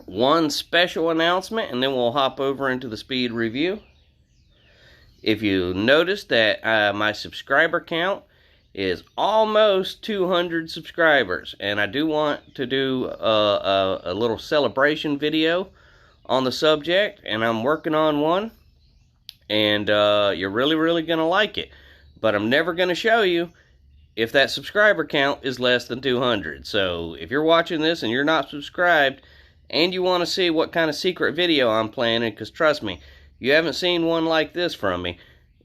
one special announcement, and then we'll hop over into the speed review. If you notice that my subscriber count is almost 200 subscribers, and I do want to do a little celebration video on the subject, and I'm working on one, and you're really gonna like it, but I'm never gonna show you if that subscriber count is less than 200. So if you're watching this and you're not subscribed and you want to see what kind of secret video I'm planning, because trust me, you haven't seen one like this from me,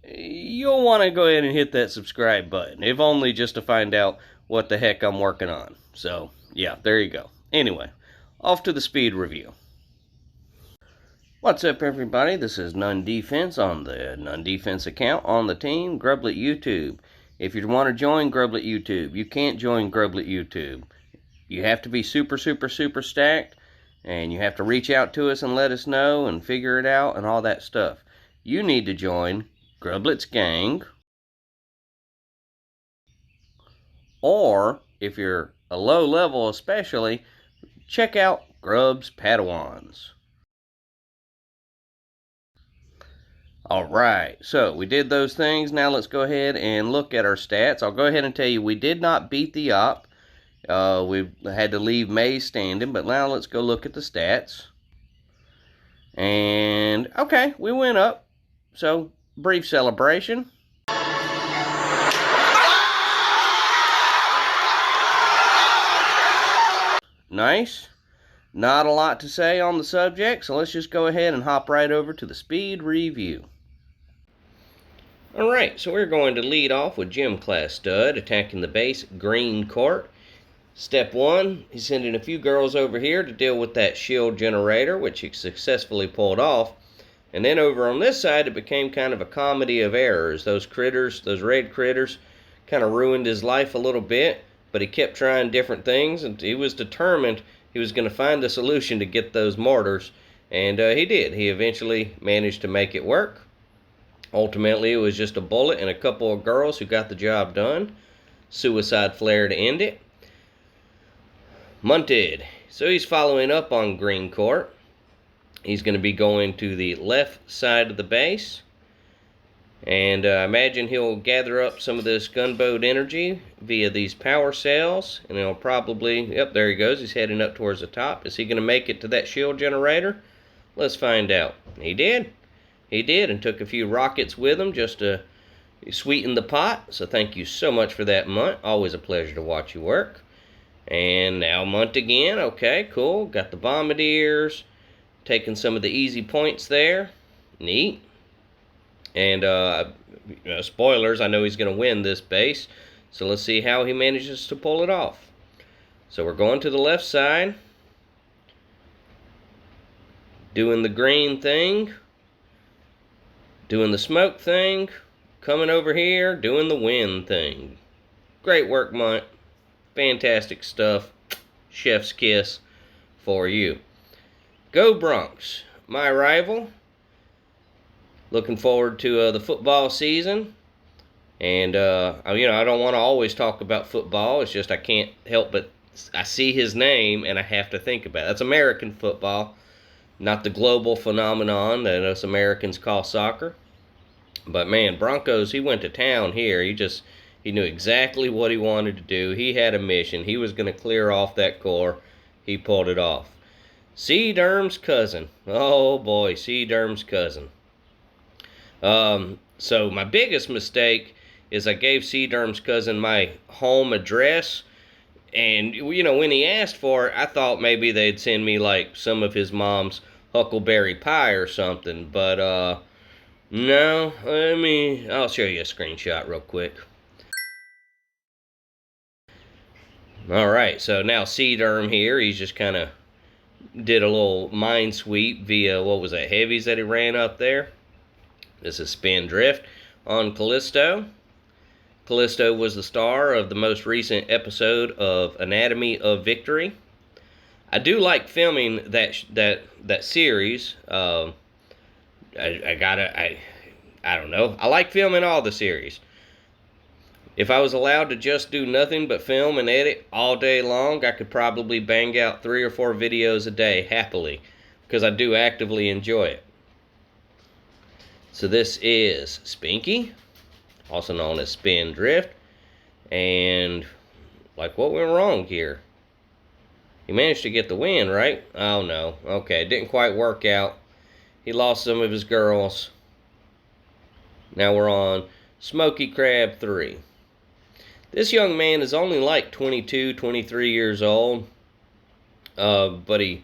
you'll want to go ahead and hit that subscribe button, if only just to find out what the heck I'm working on. So yeah, there you go. Anyway, off to the speed review. What's up, everybody? This is None Defense on the None Defense account on the team, Grublet YouTube. If you want to join Grublet YouTube, you can't join Grublet YouTube. You have to be super stacked, and you have to reach out to us and let us know and figure it out and all that stuff. You need to join Grublet's Gang, or if you're a low level especially, check out Grub's Padawans. Alright, so we did those things. Now let's go ahead and look at our stats. I'll go ahead and tell you we did not beat the op. We had to leave Maze standing, but now let's go look at the stats. And, okay, we went up. So, brief celebration. Nice. Not a lot to say on the subject, so let's just go ahead and hop right over to the speed review. Alright, so we're going to lead off with Gym Class Stud attacking the base green court. Step 1, he's sending a few girls over here to deal with that shield generator, which he successfully pulled off. And then over on this side, it became kind of a comedy of errors. Those critters, those red critters, kind of ruined his life a little bit, but he kept trying different things, and he was determined he was going to find the solution to get those mortars, and he did. He eventually managed to make it work. Ultimately, it was just a bullet and a couple of girls who got the job done. Suicide flare to end it. Munted. So he's following up on green court. He's going to be going to the left side of the base. And I imagine he'll gather up some of this gunboat energy via these power cells. And he'll probably, yep, there he goes. He's heading up towards the top. Is he going to make it to that shield generator? Let's find out. He did. He did, and took a few rockets with him just to sweeten the pot. So thank you so much for that, Munt. Always a pleasure to watch you work. And now Munt again. Okay, cool. Got the bombardiers. Taking some of the easy points there. Neat. And, spoilers, I know he's going to win this base. So let's see how he manages to pull it off. So we're going to the left side. Doing the green thing. Doing the smoke thing. Coming over here, doing the wind thing. Great work, Munt. Fantastic stuff. Chef's kiss for you. Go Bronx. My rival. Looking forward to the football season. And, I don't want to always talk about football. It's just I can't help but I see his name and I have to think about it. That's American football, not the global phenomenon that us Americans call soccer. But, man, Broncos, he went to town here. He knew exactly what he wanted to do. He had a mission. He was going to clear off that core. He pulled it off. Cderm's cousin. Oh, boy, Cderm's cousin. So my biggest mistake is I gave Cderm's cousin my home address. And, when he asked for it, I thought maybe they'd send me, like, some of his mom's huckleberry pie or something. But, no. I'll show you a screenshot real quick. Alright, so now Cderm here, he's just kind of did a little mine sweep via, what was that, heavies that he ran up there. This is Spin Drift on Callisto. Callisto was the star of the most recent episode of Anatomy of Victory. I do like filming that series. I don't know. I like filming all the series. If I was allowed to just do nothing but film and edit all day long, I could probably bang out 3 or 4 videos a day happily, because I do actively enjoy it. So this is Spinky, also known as Spindrift, and like, what went wrong here? He managed to get the win, right? Oh no, okay, it didn't quite work out. He lost some of his girls. Now we're on Smoky Crab 3. This young man is only like 22, 23 years old. But I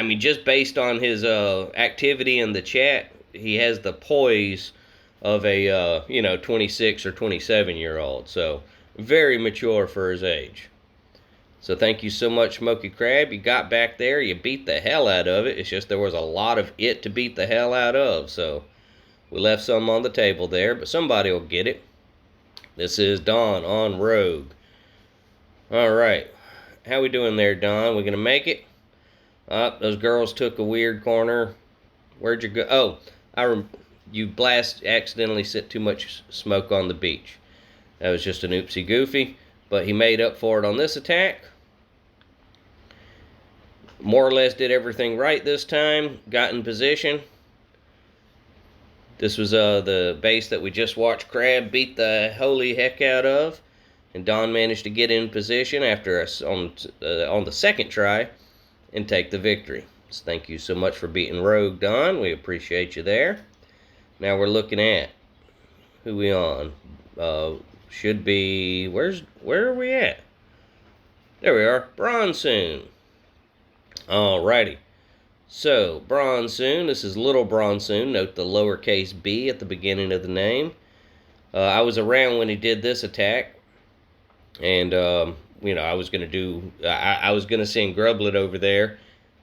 mean, just based on his activity in the chat, he has the poise of a, 26 or 27-year-old. So, very mature for his age. So, thank you so much, Smoky Crab. You got back there. You beat the hell out of it. It's just there was a lot of it to beat the hell out of. So, we left some on the table there, but somebody will get it. This is Don on Rogue. Alright. How we doing there, Don? We gonna make it? Those girls took a weird corner. Where'd you go? Oh, you accidentally set too much smoke on the beach. That was just an oopsie goofy. But he made up for it on this attack. More or less did everything right this time. Got in position. This was the base that we just watched Crab beat the holy heck out of. And Don managed to get in position after us on the second try and take the victory. So thank you so much for beating Rogue, Don. We appreciate you there. Now we're looking at who we on. Should be, where are we at? There we are, Bronsoon. Alrighty. So, Bronsoon, this is Little Bronsoon. Note the lowercase b at the beginning of the name. I was around when he did this attack. And, I was going to do, I was going to send Grublet over there.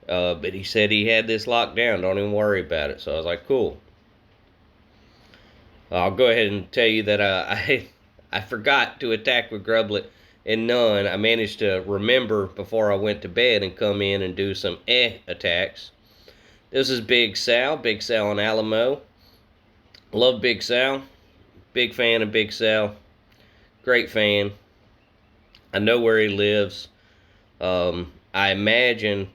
But he said he had this locked down. Don't even worry about it. So I was like, cool. I'll go ahead and tell you that I forgot to attack with Grublet and none. I managed to remember before I went to bed and come in and do some attacks. This is Big Sal and Alamo. Love Big Sal. Big fan of Big Sal. Great fan. I know where he lives. I imagine...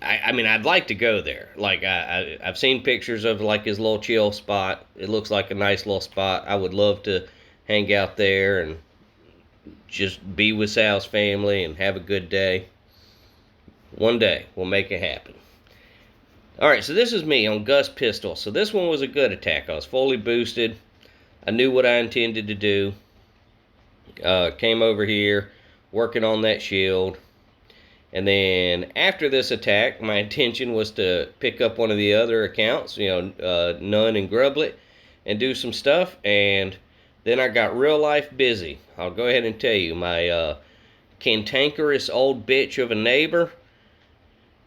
I mean, I'd like to go there. Like, I've seen pictures of, like, his little chill spot. It looks like a nice little spot. I would love to hang out there and just be with Sal's family and have a good day. One day, we'll make it happen. Alright, so this is me on Gus Pistol. So this one was a good attack. I was fully boosted. I knew what I intended to do. Came over here, working on that shield. And then after this attack, my intention was to pick up one of the other accounts, Nun and Grublet, and do some stuff. And then I got real life busy. I'll go ahead and tell you, my cantankerous old bitch of a neighbor,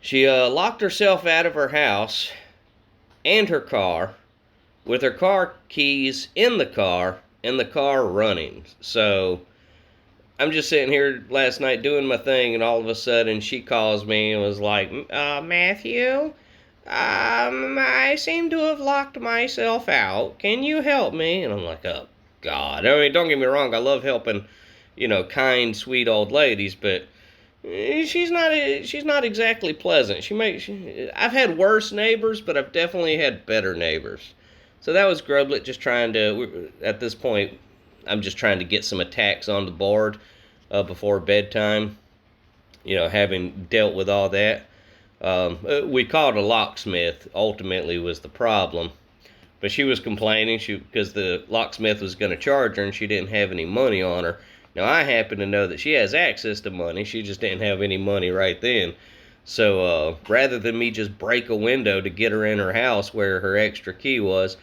she locked herself out of her house and her car with her car keys in the car and the car running. So I'm just sitting here last night doing my thing, and all of a sudden she calls me and was like, Matthew, I seem to have locked myself out. Can you help me? And I'm like, oh, God. I mean, don't get me wrong. I love helping, kind, sweet old ladies, but she's not exactly pleasant. I've had worse neighbors, but I've definitely had better neighbors. So that was Grublet just trying to, at this point, I'm just trying to get some attacks on the board before bedtime, having dealt with all that. We called a locksmith, ultimately was the problem. But she was complaining because the locksmith was going to charge her and she didn't have any money on her. Now, I happen to know that she has access to money. She just didn't have any money right then. So, rather than me just break a window to get her in her house where her extra key was,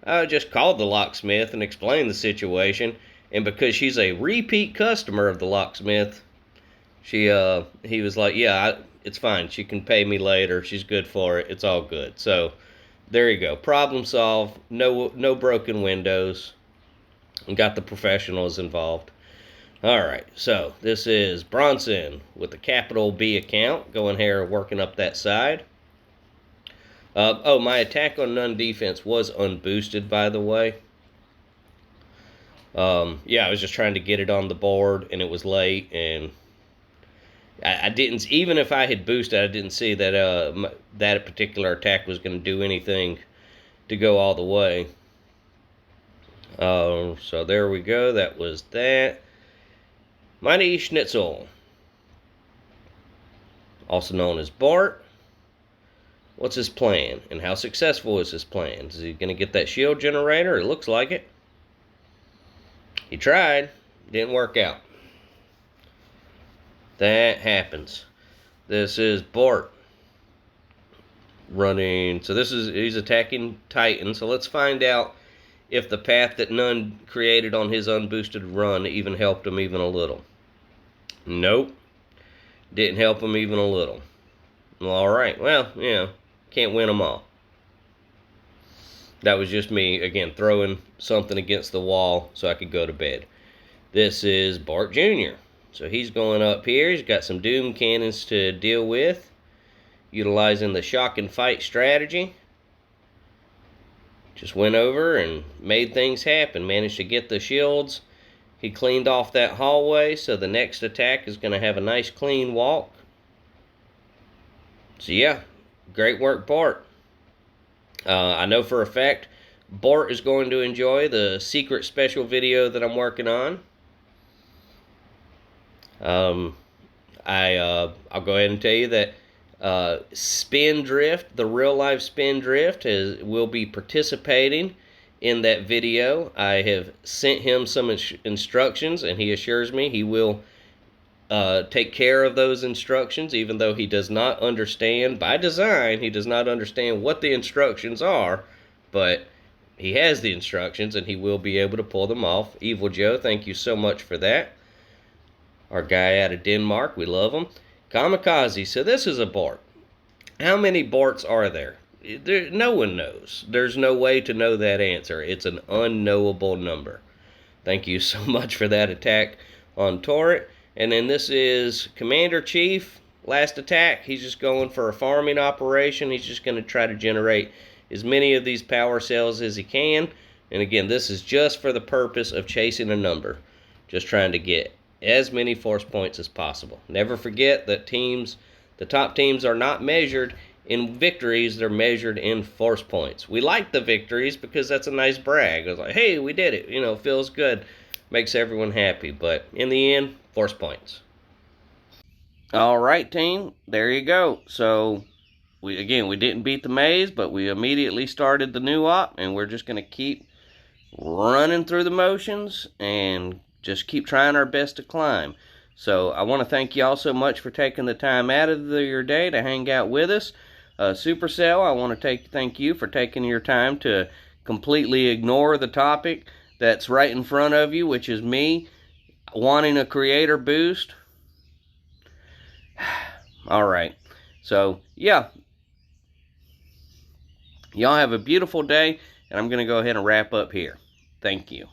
I just called the locksmith and explained the situation. And because she's a repeat customer of the locksmith, he was like, yeah, it's fine. She can pay me later. She's good for it. It's all good. So, there you go. Problem solved. No broken windows. And got the professionals involved. Alright, so this is Bronson with the capital B account. Going here, working up that side. My attack on Nun defense was unboosted, by the way. Yeah, I was just trying to get it on the board, and it was late, and I didn't, even if I had boosted, I didn't see that that particular attack was going to do anything to go all the way. So there we go. That was that. Mighty Schnitzel, also known as Bart. What's his plan, and how successful is his plan? Is he going to get that shield generator? It looks like it. He tried. Didn't work out. That happens. This is Bart running. So he's attacking Titan. So let's find out if the path that None created on his unboosted run even helped him even a little. Nope. Didn't help him even a little. Alright, well, yeah, can't win them all. That was just me, again, throwing something against the wall so I could go to bed. This is Bart Jr. So he's going up here. He's got some Doom cannons to deal with, utilizing the shock and fight strategy. Just went over and made things happen. Managed to get the shields. He cleaned off that hallway, so the next attack is going to have a nice clean walk. So yeah, great work, Bart. I know for a fact Bart is going to enjoy the secret special video that I'm working on. I'll go ahead and tell you that Spindrift, the real life Spindrift, will be participating in that video. I have sent him some instructions, and he assures me he will take care of those instructions, even though he does not understand, by design, he does not understand what the instructions are, but he has the instructions, and he will be able to pull them off. Evil Joe, thank you so much for that. Our guy out of Denmark, we love him. Kamikaze, so this is a Bart. How many Barts are there? No one knows. There's no way to know that answer. It's an unknowable number. Thank you so much for that attack on Torrent. And then this is Commander Chief. Last attack, he's just going for a farming operation. He's just going to try to generate as many of these power cells as he can. And again, this is just for the purpose of chasing a number. Just trying to get as many force points as possible. Never forget that the top teams are not measured in victories, they're measured in force points. We like the victories because that's a nice brag. It's like, hey, we did it. You know, feels good. Makes everyone happy. But in the end, force points. All right, team. There you go. So, we didn't beat the maze, but we immediately started the new op, and we're just going to keep running through the motions and just keep trying our best to climb. So I want to thank you all so much for taking the time out of your day to hang out with us. Supercell, I want to thank you for taking your time to completely ignore the topic that's right in front of you, which is me wanting a creator boost. All right. So, yeah. Y'all have a beautiful day, and I'm going to go ahead and wrap up here. Thank you.